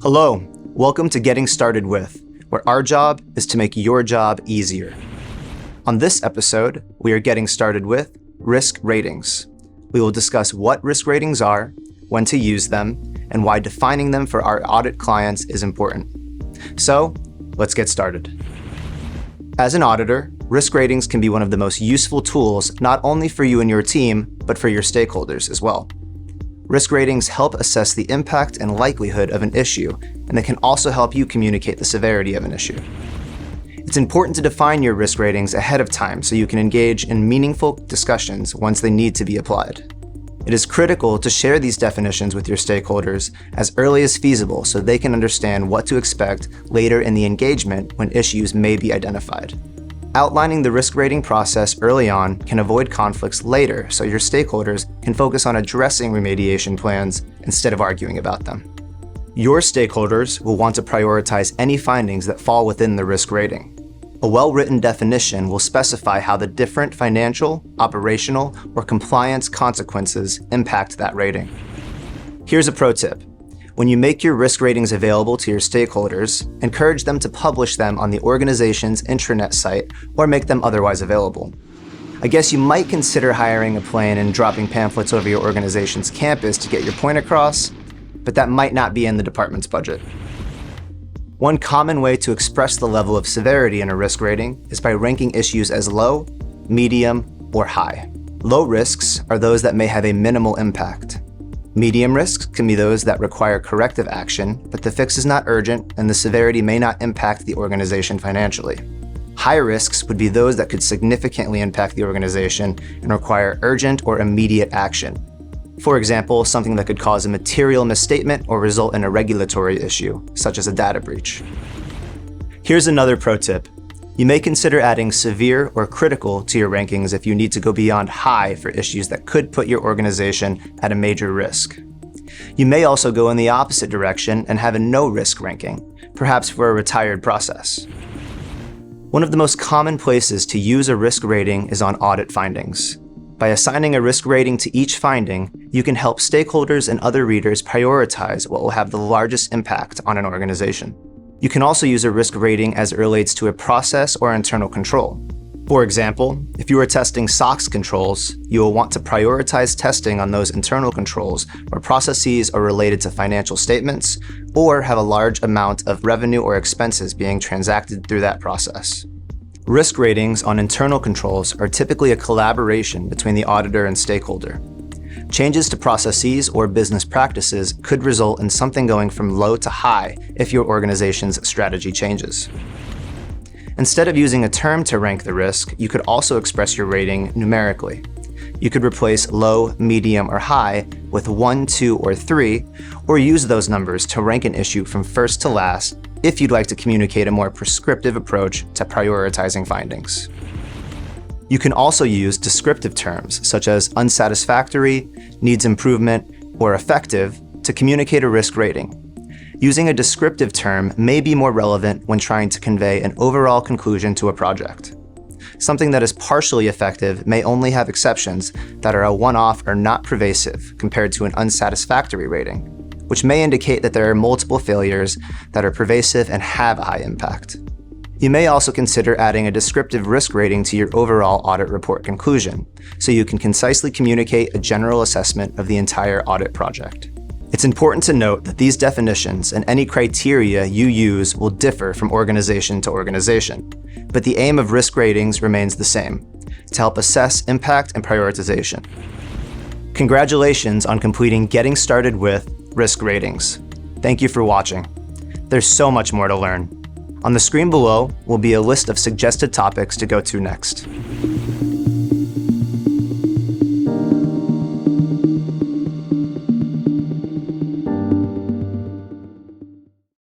Hello, welcome to Getting Started With, where our job is to make your job easier. On this episode, we are getting started with risk ratings. We will discuss what risk ratings are, when to use them, and why defining them for our audit clients is important. So, let's get started. As an auditor, risk ratings can be one of the most useful tools not only for you and your team, but for your stakeholders as well. Risk ratings help assess the impact and likelihood of an issue, and they can also help you communicate the severity of an issue. It's important to define your risk ratings ahead of time so you can engage in meaningful discussions once they need to be applied. It is critical to share these definitions with your stakeholders as early as feasible so they can understand what to expect later in the engagement when issues may be identified. Outlining the risk rating process early on can avoid conflicts later so your stakeholders can focus on addressing remediation plans instead of arguing about them. Your stakeholders will want to prioritize any findings that fall within the risk rating. A well-written definition will specify how the different financial, operational, or compliance consequences impact that rating. Here's a pro tip. When you make your risk ratings available to your stakeholders, encourage them to publish them on the organization's intranet site or make them otherwise available. I guess you might consider hiring a plane and dropping pamphlets over your organization's campus to get your point across, but that might not be in the department's budget. One common way to express the level of severity in a risk rating is by ranking issues as low, medium, or high. Low risks are those that may have a minimal impact. Medium risks can be those that require corrective action, but the fix is not urgent and the severity may not impact the organization financially. High risks would be those that could significantly impact the organization and require urgent or immediate action. For example, something that could cause a material misstatement or result in a regulatory issue, such as a data breach. Here's another pro tip. You may consider adding severe or critical to your rankings if you need to go beyond high for issues that could put your organization at a major risk. You may also go in the opposite direction and have a no-risk ranking, perhaps for a retired process. One of the most common places to use a risk rating is on audit findings. By assigning a risk rating to each finding, you can help stakeholders and other readers prioritize what will have the largest impact on an organization. You can also use a risk rating as it relates to a process or internal control. For example, if you are testing SOX controls, you will want to prioritize testing on those internal controls where processes are related to financial statements or have a large amount of revenue or expenses being transacted through that process. Risk ratings on internal controls are typically a collaboration between the auditor and stakeholder. Changes to processes or business practices could result in something going from low to high if your organization's strategy changes. Instead of using a term to rank the risk, you could also express your rating numerically. You could replace low, medium, or high with 1, 2, or 3, or use those numbers to rank an issue from first to last if you'd like to communicate a more prescriptive approach to prioritizing findings. You can also use descriptive terms such as unsatisfactory, needs improvement, or effective to communicate a risk rating. Using a descriptive term may be more relevant when trying to convey an overall conclusion to a project. Something that is partially effective may only have exceptions that are a one-off or not pervasive compared to an unsatisfactory rating, which may indicate that there are multiple failures that are pervasive and have a high impact. You may also consider adding a descriptive risk rating to your overall audit report conclusion, so you can concisely communicate a general assessment of the entire audit project. It's important to note that these definitions and any criteria you use will differ from organization to organization, but the aim of risk ratings remains the same, to help assess impact and prioritization. Congratulations on completing Getting Started With Risk Ratings. Thank you for watching. There's so much more to learn. On the screen below will be a list of suggested topics to go to next.